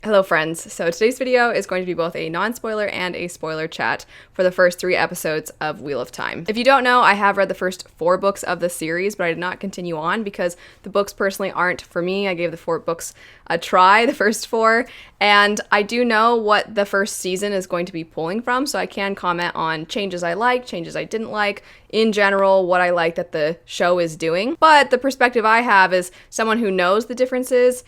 Hello friends, so today's video is going to be both a non-spoiler and a spoiler chat for the first 3 episodes of Wheel of Time. If you don't know, I have read the first 4 books of the series, but I did not continue on because the books personally aren't for me. I gave the 4 books a try, the first 4, and I do know what the first season is going to be pulling from, so I can comment on changes I liked, changes I didn't like, in general, what I like that the show is doing. But the perspective I have is someone who knows the differences,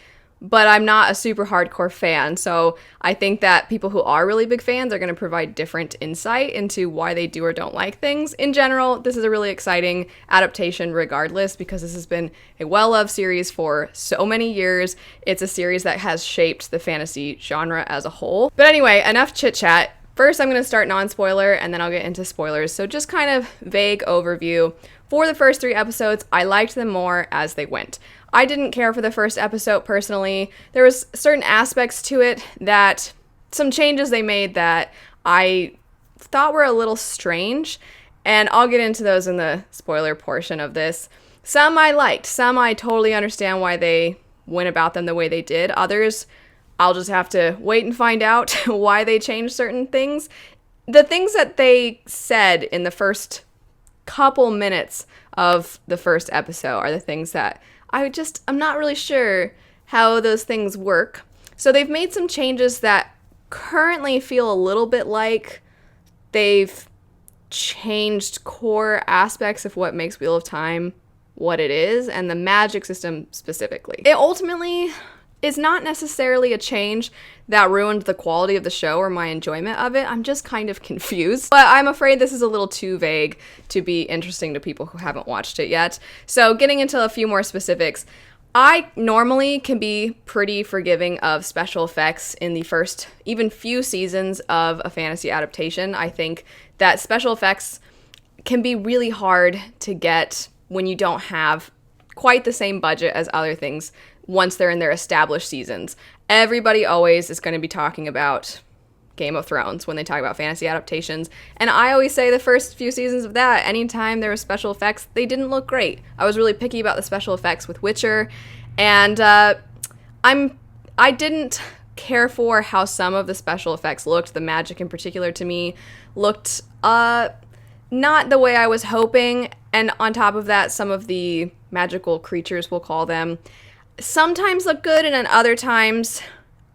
but I'm not a super hardcore fan, so I think that people who are really big fans are going to provide different insight into why they do or don't like things. In general, this is a really exciting adaptation regardless, because this has been a well-loved series for so many years. It's a series that has shaped the fantasy genre as a whole. But anyway, enough chit-chat. First, I'm going to start non-spoiler, and then I'll get into spoilers. So just kind of vague overview. For the first 3 episodes, I liked them more as they went. I didn't care for the first episode personally. There was certain aspects to it that, some changes they made that I thought were a little strange, and I'll get into those in the spoiler portion of this. Some I liked, some I totally understand why they went about them the way they did. Others, I'll just have to wait and find out why they changed certain things. The things that they said in the first couple minutes of the first episode are the things that I'm not really sure how those things work. So they've made some changes that currently feel a little bit like they've changed core aspects of what makes Wheel of Time what it is, and the magic system specifically. It ultimately is not necessarily a change that ruined the quality of the show or my enjoyment of it. I'm just kind of confused. But I'm afraid this is a little too vague to be interesting to people who haven't watched it yet. So getting into a few more specifics, I normally can be pretty forgiving of special effects in the first even few seasons of a fantasy adaptation. I think that special effects can be really hard to get when you don't have quite the same budget as other things once they're in their established seasons. Everybody always is going to be talking about Game of Thrones when they talk about fantasy adaptations, and I always say the first few seasons of that, anytime there was special effects, they didn't look great. I was really picky about the special effects with Witcher, and I didn't care for how some of the special effects looked. The magic in particular to me looked not the way I was hoping, and on top of that, some of the magical creatures, we'll call them, sometimes look good, and then other times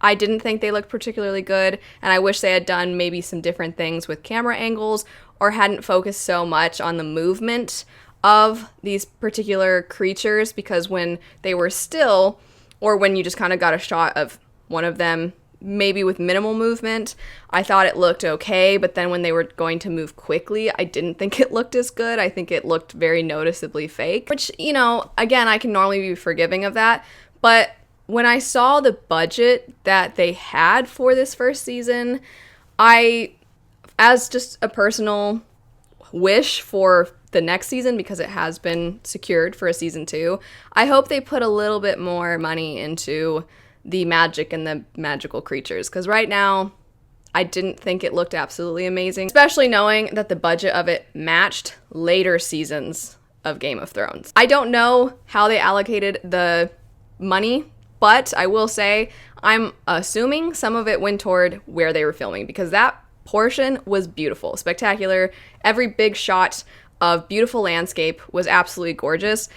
I didn't think they looked particularly good, and I wish they had done maybe some different things with camera angles or hadn't focused so much on the movement of these particular creatures, because when they were still, or when you just kind of got a shot of one of them maybe with minimal movement, I thought it looked okay, but then when they were going to move quickly, I didn't think it looked as good. I think it looked very noticeably fake, which, you know, again, I can normally be forgiving of that, but when I saw the budget that they had for this first season, as just a personal wish for the next season, because it has been secured for a season 2, I hope they put a little bit more money into the magic and the magical creatures, because right now I didn't think it looked absolutely amazing, especially knowing that the budget of it matched later seasons of Game of Thrones. I don't know how they allocated the money, but I will say I'm assuming some of it went toward where they were filming, because that portion was beautiful, spectacular. Every big shot of beautiful landscape was absolutely gorgeous.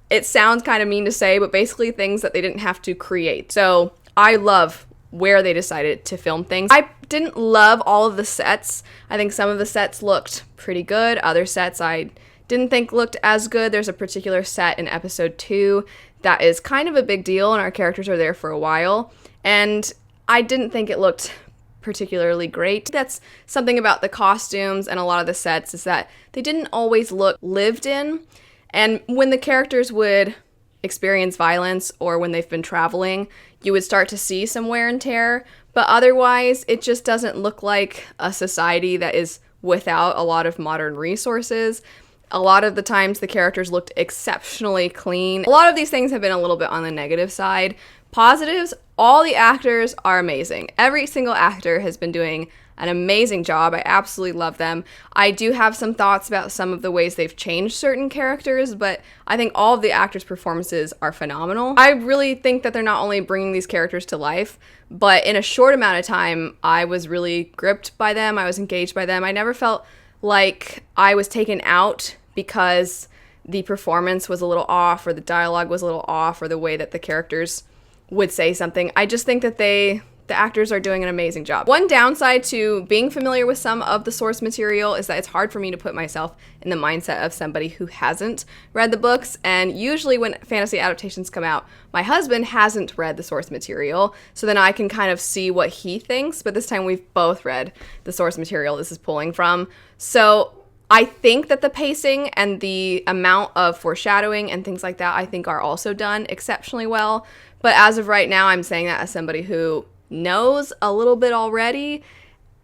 It sounds kind of mean to say, but basically things that they didn't have to create. So I love where they decided to film things. I didn't love all of the sets. I think some of the sets looked pretty good. Other sets I didn't think looked as good. There's a particular set in episode 2 that is kind of a big deal, and our characters are there for a while, and I didn't think it looked particularly great. That's something about the costumes and a lot of the sets, is that they didn't always look lived in. And when the characters would experience violence or when they've been traveling, you would start to see some wear and tear. But otherwise, it just doesn't look like a society that is without a lot of modern resources. A lot of the times, the characters looked exceptionally clean. A lot of these things have been a little bit on the negative side, Positives, all the actors are amazing. Every single actor has been doing an amazing job. I absolutely love them. I do have some thoughts about some of the ways they've changed certain characters, but I think all of the actors' performances are phenomenal. I really think that they're not only bringing these characters to life, but in a short amount of time, I was really gripped by them. I was engaged by them. I never felt like I was taken out because the performance was a little off, or the dialogue was a little off, or the way that the characters would say something. I just think that the actors are doing an amazing job. One downside to being familiar with some of the source material is that it's hard for me to put myself in the mindset of somebody who hasn't read the books, and usually when fantasy adaptations come out, my husband hasn't read the source material, so then I can kind of see what he thinks, but this time we've both read the source material this is pulling from. So I think that the pacing and the amount of foreshadowing and things like that, I think, are also done exceptionally well. But as of right now, I'm saying that as somebody who knows a little bit already,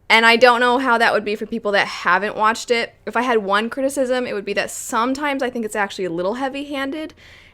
and I don't know how that would be for people that haven't watched it. If I had one criticism, it would be that sometimes I think it's actually a little heavy-handed,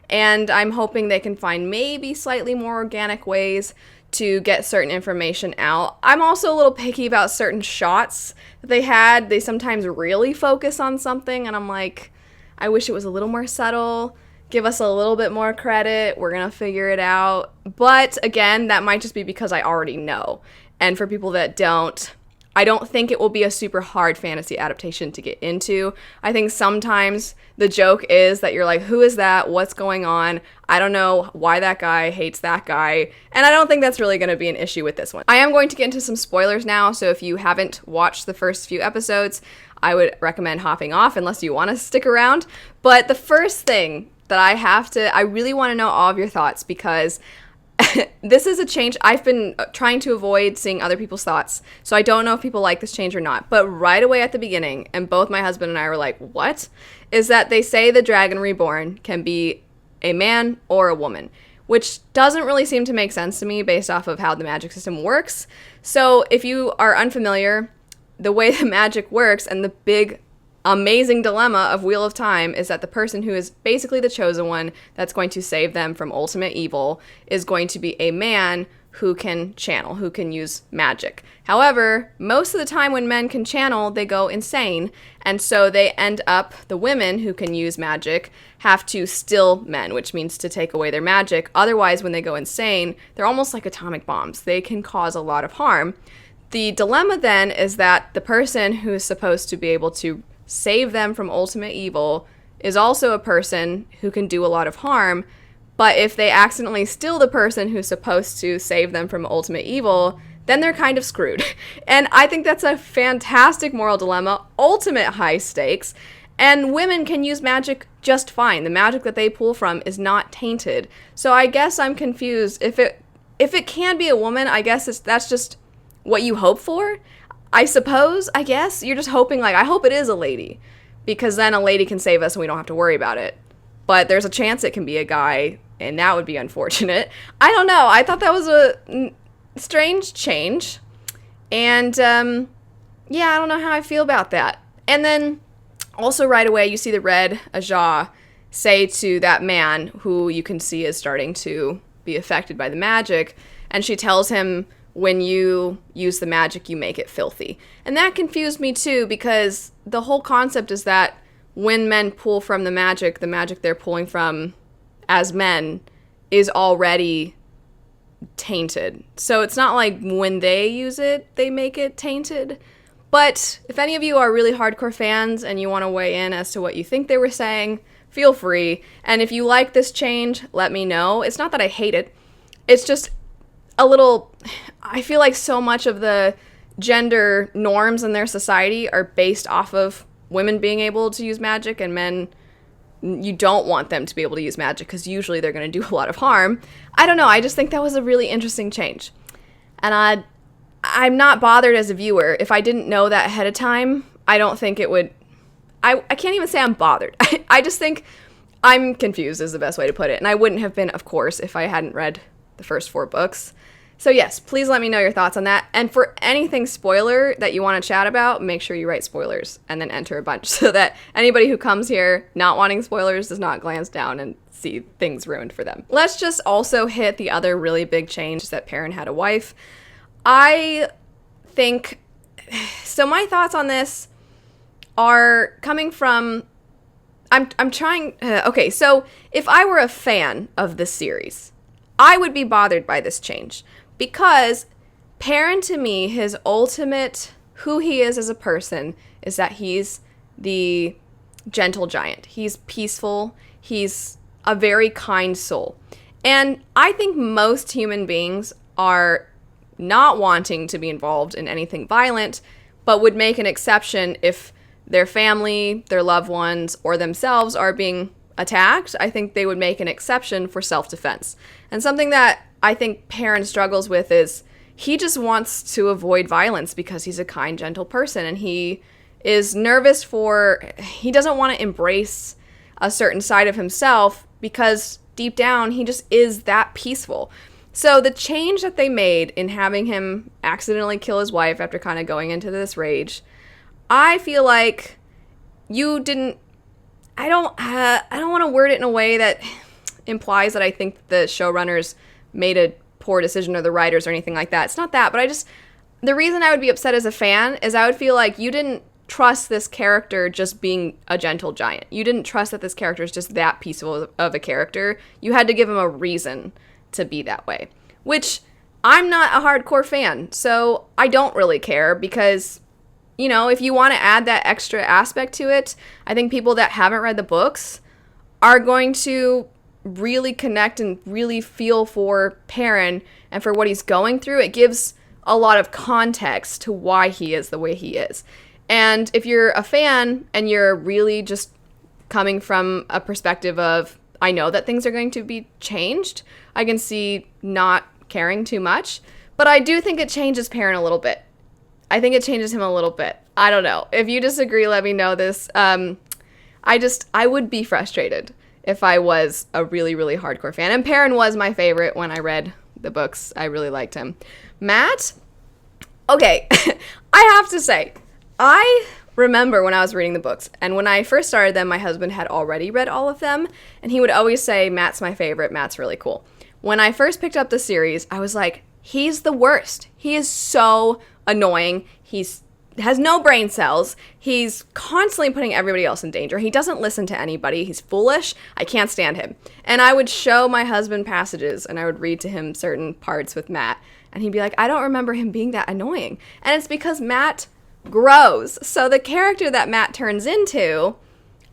and I'm hoping they can find maybe slightly more organic ways to get certain information out. I'm also a little picky about certain shots that they had. They sometimes really focus on something, and I'm like, I wish it was a little more subtle. Give us a little bit more credit. We're going to figure it out. But again, that might just be because I already know. And for people that don't, I don't think it will be a super hard fantasy adaptation to get into. I think sometimes the joke is that you're like, who is that? What's going on? I don't know why that guy hates that guy. And I don't think that's really going to be an issue with this one. I am going to get into some spoilers now, so if you haven't watched the first few episodes, I would recommend hopping off unless you want to stick around. But the first thing that I really want to know all of your thoughts, because this is a change. I've been trying to avoid seeing other people's thoughts, so I don't know if people like this change or not. But right away at the beginning, and both my husband and I were like, what? Is that they say the Dragon Reborn can be a man or a woman, which doesn't really seem to make sense to me based off of how the magic system works. So if you are unfamiliar, the way the magic works and the big amazing dilemma of Wheel of Time is that the person who is basically the chosen one that's going to save them from ultimate evil is going to be a man who can channel, who can use magic. However, most of the time when men can channel, they go insane, and so they end up, the women who can use magic have to still men, which means to take away their magic. Otherwise, when they go insane, they're almost like atomic bombs. They can cause a lot of harm. The dilemma then is that the person who is supposed to be able to save them from ultimate evil is also a person who can do a lot of harm, but if they accidentally steal the person who's supposed to save them from ultimate evil, then they're kind of screwed. And I think that's a fantastic moral dilemma, ultimate high stakes, and women can use magic just fine. The magic that they pull from is not tainted. So I guess I'm confused. If it can be a woman, I guess that's just what you hope for. I suppose, I guess, you're just hoping, like, I hope it is a lady, because then a lady can save us and we don't have to worry about it. But there's a chance it can be a guy, and that would be unfortunate. I don't know. I thought that was a strange change. And, yeah, I don't know how I feel about that. And then, also right away, you see the Red Ajah say to that man, who you can see is starting to be affected by the magic, and she tells him, when you use the magic, you make it filthy. And that confused me too, because the whole concept is that when men pull from the magic they're pulling from as men is already tainted. So it's not like when they use it, they make it tainted. But if any of you are really hardcore fans and you want to weigh in as to what you think they were saying, feel free. And if you like this change, let me know. It's not that I hate it. It's just a little, I feel like so much of the gender norms in their society are based off of women being able to use magic, and men, you don't want them to be able to use magic because usually they're going to do a lot of harm. I don't know. I just think that was a really interesting change. And I'm not bothered as a viewer. If I didn't know that ahead of time, I don't think it would, I can't even say I'm bothered. I just think I'm confused is the best way to put it. And I wouldn't have been, of course, if I hadn't read the first 4 books. So yes, please let me know your thoughts on that. And for anything spoiler that you want to chat about, make sure you write spoilers and then enter a bunch so that anybody who comes here not wanting spoilers does not glance down and see things ruined for them. Let's just also hit the other really big change, that Perrin had a wife. I think, so my thoughts on this are coming from, I'm trying, okay, so if I were a fan of this series, I would be bothered by this change. Because Perrin, to me, his ultimate, who he is as a person, is that he's the gentle giant. He's peaceful. He's a very kind soul. And I think most human beings are not wanting to be involved in anything violent, but would make an exception if their family, their loved ones, or themselves are being attacked. I think they would make an exception for self-defense. And something that I think Perrin struggles with is he just wants to avoid violence because he's a kind, gentle person, and he is nervous he doesn't want to embrace a certain side of himself because deep down he just is that peaceful. So the change that they made in having him accidentally kill his wife after kind of going into this rage, I feel like you didn't, I don't want to word it in a way that implies that I think the showrunners made a poor decision or the writers or anything like that. It's not that, but the reason I would be upset as a fan is I would feel like you didn't trust this character just being a gentle giant. You didn't trust that this character is just that peaceful of a character. You had to give him a reason to be that way, which I'm not a hardcore fan, so I don't really care because, you know, if you want to add that extra aspect to it, I think people that haven't read the books are going to really connect and really feel for Perrin and for what he's going through. It gives a lot of context to why he is the way he is. And if you're a fan and you're really just coming from a perspective of, I know that things are going to be changed, I can see not caring too much. But I do think it changes Perrin a little bit. I think it changes him a little bit. I don't know. If you disagree, let me know this. I would be frustrated if I was a really, really hardcore fan. And Perrin was my favorite when I read the books. I really liked him. Matt? Okay, I have to say, I remember when I was reading the books, and when I first started them, my husband had already read all of them, and he would always say, Matt's my favorite, Matt's really cool. When I first picked up the series, I was like, he's the worst. He is so annoying. Has no brain cells. He's constantly putting everybody else in danger. He doesn't listen to anybody. He's foolish. I can't stand him. And I would show my husband passages and I would read to him certain parts with Matt. And he'd be like, I don't remember him being that annoying. And it's because Matt grows. So the character that Matt turns into,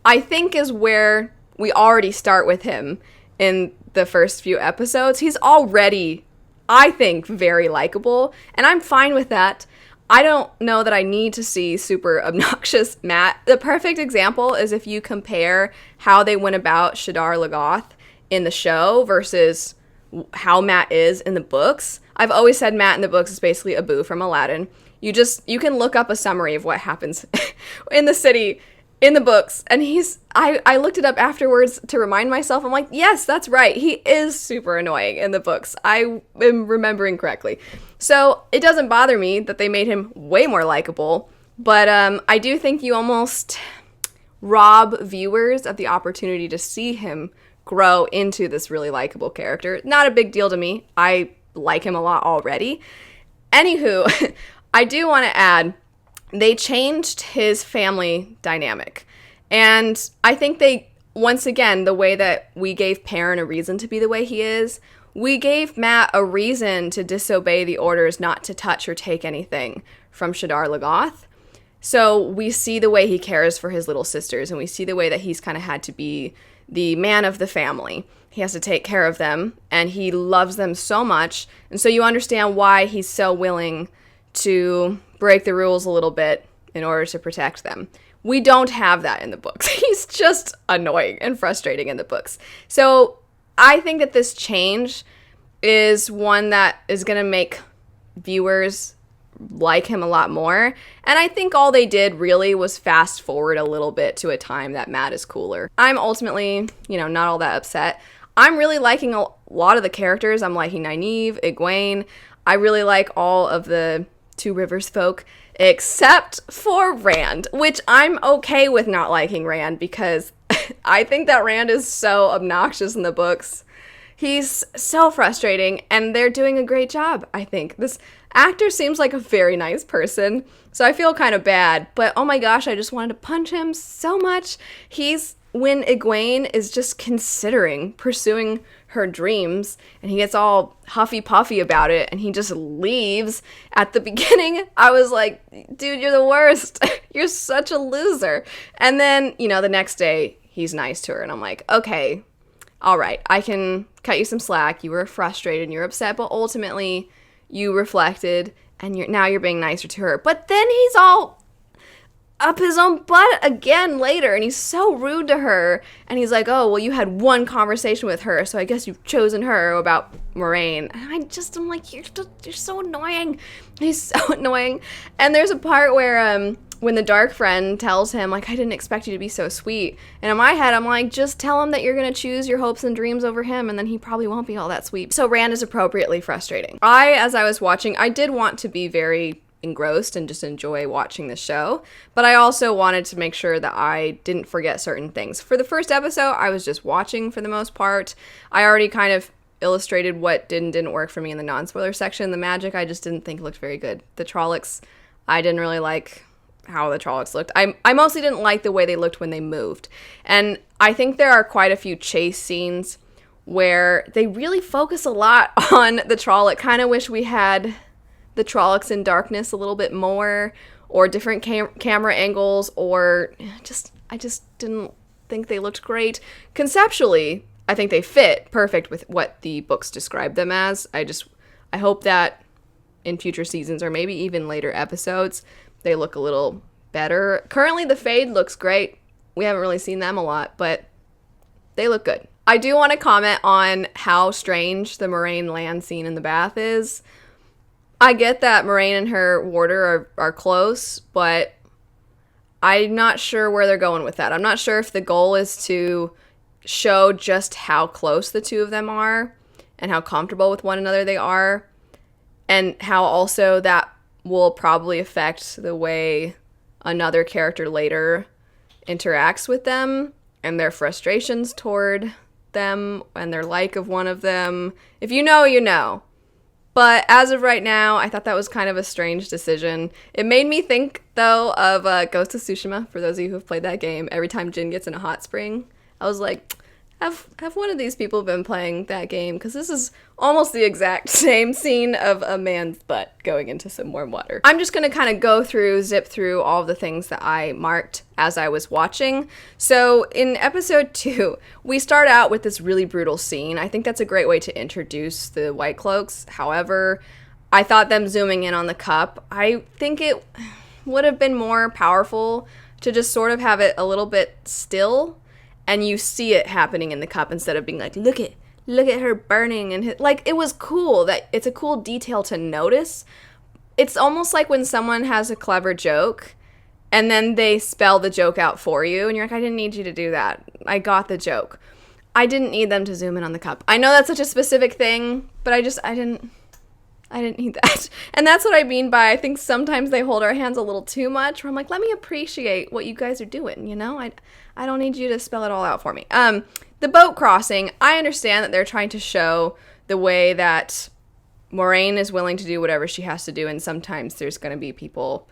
I think, is where we already start with him in the first few episodes. He's already, I think, very likable. And I'm fine with that. I don't know that I need to see super obnoxious Matt. The perfect example is if you compare how they went about Shadar Logoth in the show versus how Matt is in the books. I've always said Matt in the books is basically Abu from Aladdin. You can look up a summary of what happens in the city in the books, and I looked it up afterwards to remind myself. I'm like, yes, that's right. He is super annoying in the books. I am remembering correctly. So it doesn't bother me that they made him way more likable, but I do think you almost rob viewers of the opportunity to see him grow into this really likable character. Not a big deal to me. I like him a lot already. Anywho, I do want to add, they changed his family dynamic. And I think once again, the way that we gave Perrin a reason to be the way he is, we gave Matt a reason to disobey the orders not to touch or take anything from Shadar Logoth. So we see the way he cares for his little sisters, and we see the way that he's kind of had to be the man of the family. He has to take care of them, and he loves them so much. And so you understand why he's so willing to break the rules a little bit in order to protect them. We don't have that in the books. He's just annoying and frustrating in the books. So I think that this change is one that is going to make viewers like him a lot more. And I think all they did really was fast forward a little bit to a time that Matt is cooler. I'm ultimately, not all that upset. I'm really liking a lot of the characters. I'm liking Nynaeve, Egwene. I really like all of the Two Rivers folk, except for Rand, which I'm okay with not liking Rand because I think that Rand is so obnoxious in the books. He's so frustrating, and they're doing a great job, I think. This actor seems like a very nice person, so I feel kind of bad, but oh my gosh, I just wanted to punch him so much. When Egwene is just considering pursuing her dreams, and he gets all huffy-puffy about it, and he just leaves at the beginning, I was like, dude, you're the worst. You're such a loser. And then, the next day, he's nice to her, and I'm like, okay, all right, I can cut you some slack. You were frustrated and you're upset, but ultimately you reflected, and now you're being nicer to her. But then he's all up his own butt again later, and he's so rude to her, and he's like, oh, well, you had one conversation with her, so I guess you've chosen her about Moraine. And I'm like, you're so annoying. He's so annoying. And there's a part where when the dark friend tells him, like, I didn't expect you to be so sweet, and in my head I'm like, just tell him that you're gonna choose your hopes and dreams over him, and then he probably won't be all that sweet. So Rand is appropriately frustrating. As I was watching, I did want to be very engrossed and just enjoy watching the show, but I also wanted to make sure that I didn't forget certain things. For the first episode, I was just watching for the most part. I already kind of illustrated what didn't work for me in the non-spoiler section. The magic, I just didn't think looked very good. The Trollocs, I didn't really like how the Trollocs looked. I mostly didn't like the way they looked when they moved. And I think there are quite a few chase scenes where they really focus a lot on the Trolloc. Kind of wish we had the Trollocs in darkness a little bit more, or different camera angles, or I just didn't think they looked great. Conceptually, I think they fit perfect with what the books describe them as. I hope that in future seasons, or maybe even later episodes, they look a little better. Currently, the Fade looks great. We haven't really seen them a lot, but they look good. I do want to comment on how strange the Moraine land scene in the bath is. I get that Moraine and her warder are close, but I'm not sure where they're going with that. I'm not sure if the goal is to show just how close the two of them are and how comfortable with one another they are, and how also that will probably affect the way another character later interacts with them and their frustrations toward them and their like of one of them. If you know, you know. But as of right now, I thought that was kind of a strange decision. It made me think, though, of Ghost of Tsushima, for those of you who have played that game. Every time Jin gets in a hot spring, I was like, have one of these people been playing that game? Because this is almost the exact same scene of a man's butt going into some warm water. I'm just going to kind of zip through all of the things that I marked as I was watching. So in episode 2, we start out with this really brutal scene. I think that's a great way to introduce the White Cloaks. However, I thought them zooming in on the cup, I think it would have been more powerful to just sort of have it a little bit still, and you see it happening in the cup instead of being like, look at her burning. And like, it was cool. That it's a cool detail to notice. It's almost like when someone has a clever joke and then they spell the joke out for you, and you're like, I didn't need you to do that. I got the joke. I didn't need them to zoom in on the cup. I know that's such a specific thing, but I didn't need that. And that's what I mean by, I think sometimes they hold our hands a little too much, where I'm like, let me appreciate what you guys are doing, you know? I don't need you to spell it all out for me. The boat crossing, I understand that they're trying to show the way that Moraine is willing to do whatever she has to do, and sometimes there's going to be people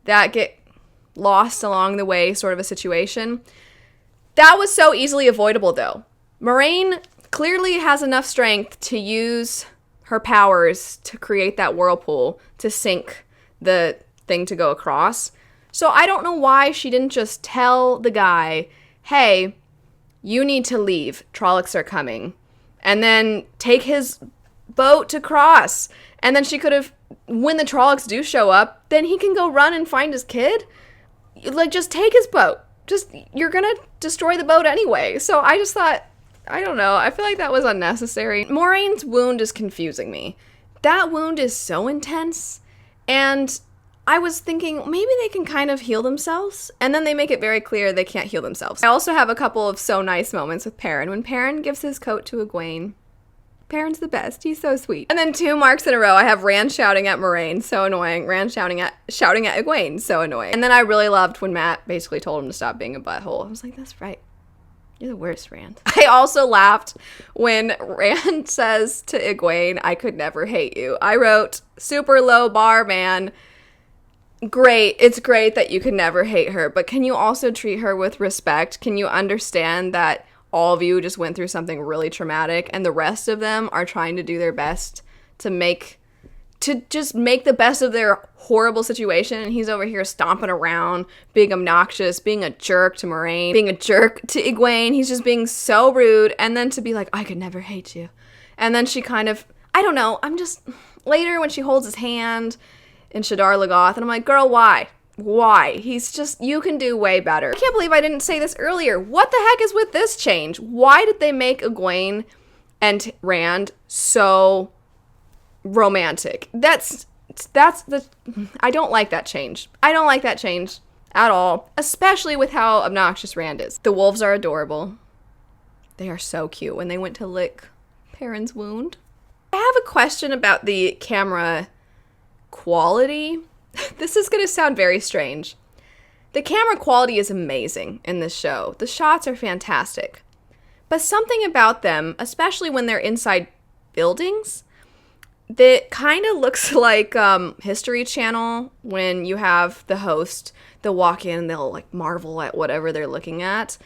that get lost along the way, sort of a situation. That was so easily avoidable, though. Moraine clearly has enough strength to use her powers to create that whirlpool to sink the thing to go across. So I don't know why she didn't just tell the guy, hey, you need to leave. Trollocs are coming. And then take his boat to cross. And then she could have, when the Trollocs do show up, then he can go run and find his kid. Like, just take his boat. You're gonna destroy the boat anyway. So I just thought, I don't know. I feel like that was unnecessary. Moraine's wound is confusing me. That wound is so intense. And I was thinking maybe they can kind of heal themselves. And then they make it very clear they can't heal themselves. I also have a couple of so nice moments with Perrin. When Perrin gives his coat to Egwene, Perrin's the best. He's so sweet. And then 2 marks in a row, I have Rand shouting at Moraine, so annoying. Rand shouting at Egwene, so annoying. And then I really loved when Matt basically told him to stop being a butthole. I was like, that's right. You're the worst, Rand. I also laughed when Rand says to Egwene, I could never hate you. I wrote, super low bar, man. Great. It's great that you could never hate her, but can you also treat her with respect? Can you understand that all of you just went through something really traumatic and the rest of them are trying to do their best to just make the best of their horrible situation, and he's over here stomping around, being obnoxious, being a jerk to Moraine, being a jerk to Egwene. He's just being so rude, and then to be like, I could never hate you. And then she kind of, I don't know, later when she holds his hand in Shadar Logoth, and I'm like, girl, why? Why? He's just, you can do way better. I can't believe I didn't say this earlier. What the heck is with this change? Why did they make Egwene and Rand so romantic? I don't like that change. I don't like that change at all, especially with how obnoxious Rand is. The wolves are adorable. They are so cute when they went to lick Perrin's wound. I have a question about the camera quality. This is going to sound very strange. The camera quality is amazing in this show. The shots are fantastic. But something about them, especially when they're inside buildings, that kind of looks like History Channel when you have the host, they'll walk in and they'll like marvel at whatever they're looking at.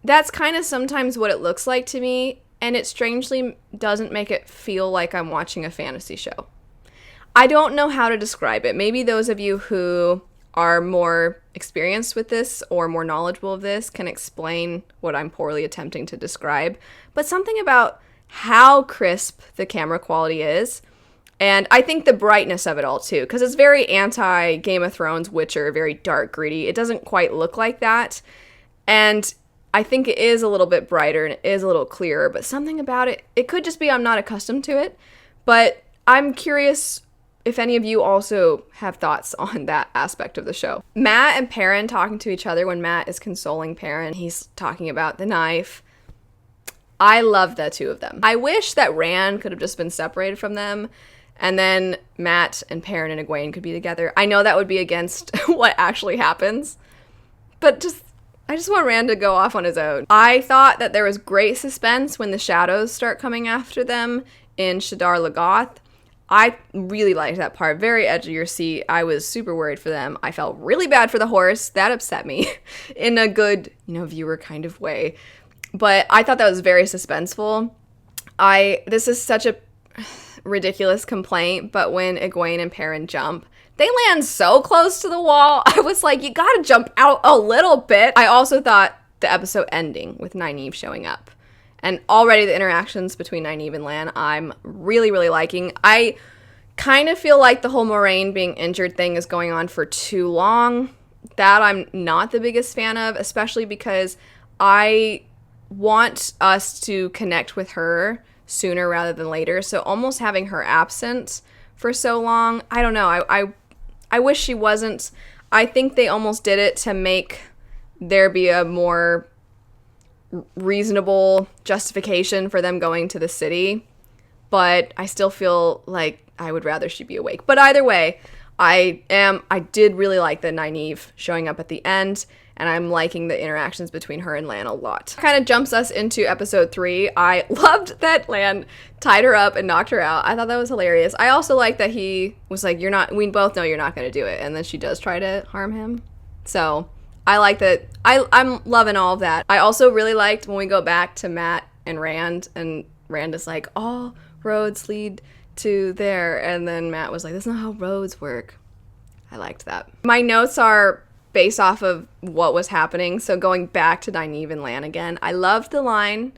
That's kind of sometimes what it looks like to me, and it strangely doesn't make it feel like I'm watching a fantasy show. I don't know how to describe it. Maybe those of you who are more experienced with this or more knowledgeable of this can explain what I'm poorly attempting to describe. But something about how crisp the camera quality is, and I think the brightness of it all too, because it's very anti-Game of Thrones, Witcher, very dark, gritty. It doesn't quite look like that. And I think it is a little bit brighter and it is a little clearer, but something about it, it could just be I'm not accustomed to it. But I'm curious if any of you also have thoughts on that aspect of the show. Matt and Perrin talking to each other when Matt is consoling Perrin. He's talking about the knife. I love the 2 of them. I wish that Rand could have just been separated from them, and then Matt and Perrin and Egwene could be together. I know that would be against what actually happens, but I just want Rand to go off on his own. I thought that there was great suspense when the shadows start coming after them in Shadar Logoth. I really liked that part. Very edge of your seat. I was super worried for them. I felt really bad for the horse. That upset me in a good, viewer kind of way. But I thought that was very suspenseful. This is such a ridiculous complaint, but when Egwene and Perrin jump, they land so close to the wall. I was like, you gotta jump out a little bit. I also thought the episode ending with Nynaeve showing up. And already the interactions between Nynaeve and Lan, I'm really, really liking. I kind of feel like the whole Moraine being injured thing is going on for too long. That I'm not the biggest fan of, especially because I want us to connect with her sooner rather than later. So almost having her absent for so long, I don't know. I wish she wasn't. I think they almost did it to make there be a more reasonable justification for them going to the city, but I still feel like I would rather she be awake. But either way, I did really like the Nynaeve showing up at the end, and I'm liking the interactions between her and Lan a lot. Kind of jumps us into episode 3. I loved that Lan tied her up and knocked her out. I thought that was hilarious. I also like that he was like, we both know you're not going to do it, and then she does try to harm him. So I like that. I'm loving all of that. I also really liked when we go back to Matt and Rand is like, all roads lead to there. And then Matt was like, that's not how roads work. I liked that. My notes are based off of what was happening. So going back to Nynaeve and Lan again, I loved the line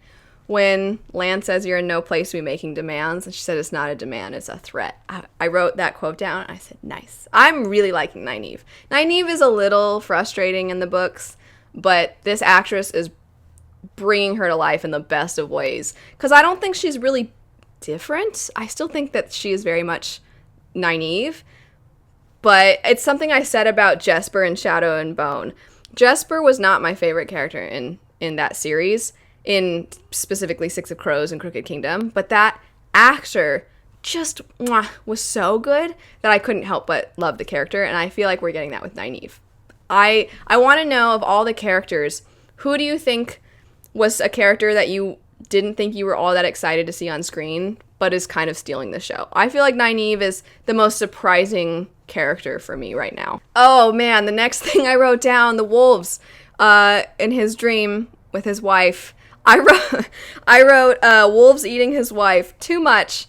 when Lan says you're in no place to be making demands, and she said it's not a demand, it's a threat. I wrote that quote down, and I said, nice. I'm really liking Nynaeve. Nynaeve is a little frustrating in the books, but this actress is bringing her to life in the best of ways, because I don't think she's really different. I still think that she is very much Nynaeve, but it's something I said about Jesper in Shadow and Bone. Jesper was not my favorite character in that series, in specifically Six of Crows and Crooked Kingdom, but that actor just was so good that I couldn't help but love the character, and I feel like we're getting that with Nynaeve. I want to know, of all the characters, who do you think was a character that you didn't think you were all that excited to see on screen, but is kind of stealing the show? I feel like Nynaeve is the most surprising character for me right now. Oh man, the next thing I wrote down, the wolves in his dream with his wife. I wrote wolves eating his wife. Too much.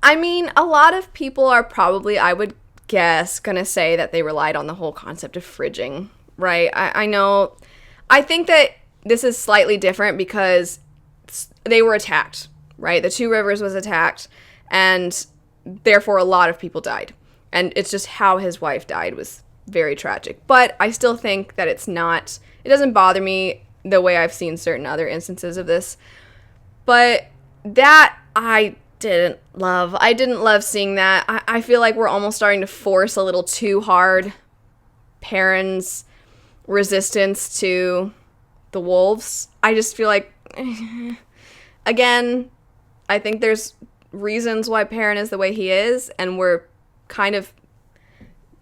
I mean, a lot of people are probably, I would guess, gonna say that they relied on the whole concept of fridging, right? I know. I think that this is slightly different because they were attacked, right? The Two Rivers was attacked, and therefore a lot of people died. And it's just how his wife died was very tragic. But I still think that it doesn't bother me the way I've seen certain other instances of this. But that I didn't love. I didn't love seeing that. I feel like we're almost starting to force a little too hard Perrin's resistance to the wolves. I just feel like, again, I think there's reasons why Perrin is the way he is, and we're kind of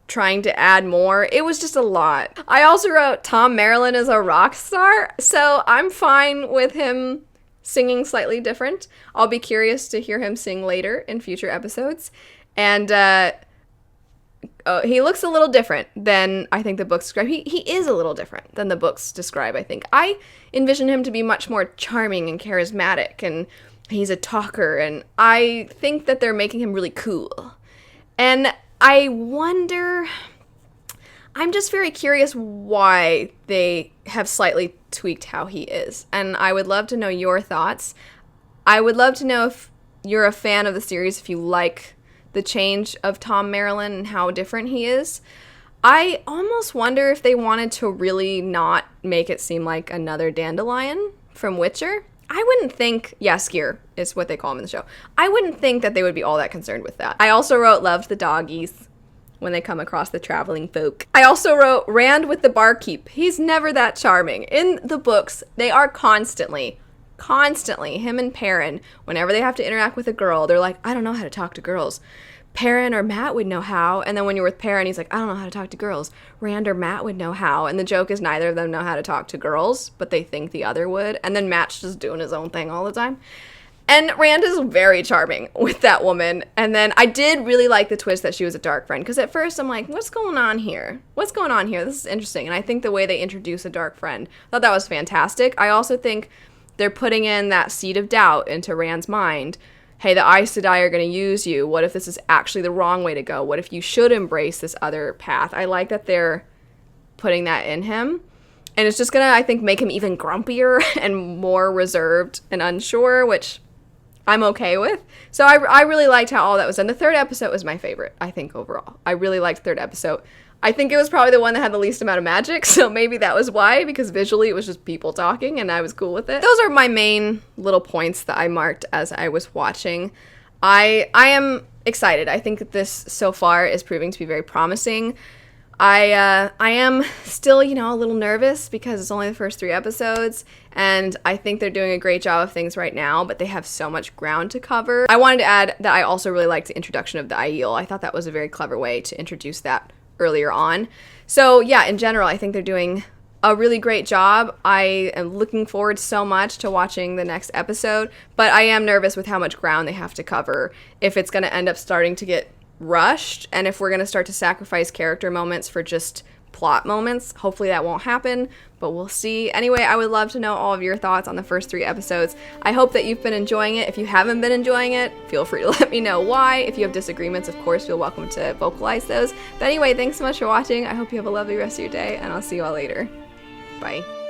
trying to add more. It was just a lot. I also wrote Tom Maryland is a rock star, so I'm fine with him singing slightly different. I'll be curious to hear him sing later in future episodes. And he looks a little different than I think the books describe. He is a little different than the books describe, I think. I envision him to be much more charming and charismatic, and he's a talker, and I think that they're making him really cool. And I wonder, I'm just very curious why they have slightly tweaked how he is. And I would love to know your thoughts. I would love to know if you're a fan of the series, if you like the change of Tom Maryland and how different he is. I almost wonder if they wanted to really not make it seem like another Dandelion from Witcher. I wouldn't think, Skier is what they call him in the show. I wouldn't think that they would be all that concerned with that. I also wrote loved the doggies when they come across the traveling folk. I also wrote Rand with the barkeep. He's never that charming. In the books, they are constantly, him and Perrin, whenever they have to interact with a girl, they're like, I don't know how to talk to girls. Perrin or Matt would know how. And then when you're with Perrin, he's like, I don't know how to talk to girls. Rand or Matt would know how. And the joke is neither of them know how to talk to girls, but they think the other would. And then Matt's just doing his own thing all the time. And Rand is very charming with that woman. And then I did really like the twist that she was a dark friend. Because at first I'm like, what's going on here? What's going on here? This is interesting. And I think the way they introduce a dark friend, I thought that was fantastic. I also think they're putting in that seed of doubt into Rand's mind. Hey, the Aes Sedai are going to use you. What if this is actually the wrong way to go? What if you should embrace this other path? I like that they're putting that in him. And it's just going to, I think, make him even grumpier and more reserved and unsure, which I'm okay with. So I really liked how all that was done. The third episode was my favorite, I think, overall. I really liked the third episode. I think it was probably the one that had the least amount of magic, so maybe that was why, because visually it was just people talking, and I was cool with it. Those are my main little points that I marked as I was watching. I am excited. I think that this, so far, is proving to be very promising. I am still, a little nervous because it's only the first 3 episodes, and I think they're doing a great job of things right now, but they have so much ground to cover. I wanted to add that I also really liked the introduction of the Aiel. I thought that was a very clever way to introduce that earlier on. So yeah, in general, I think they're doing a really great job. I am looking forward so much to watching the next episode, but I am nervous with how much ground they have to cover, if it's going to end up starting to get rushed, and if we're going to start to sacrifice character moments for just plot moments. Hopefully that won't happen, but we'll see. Anyway, I would love to know all of your thoughts on the first 3 episodes. I hope that you've been enjoying it. If you haven't been enjoying it, feel free to let me know why. If you have disagreements, of course, feel welcome to vocalize those. But anyway, thanks so much for watching. I hope you have a lovely rest of your day, and I'll see you all later. Bye.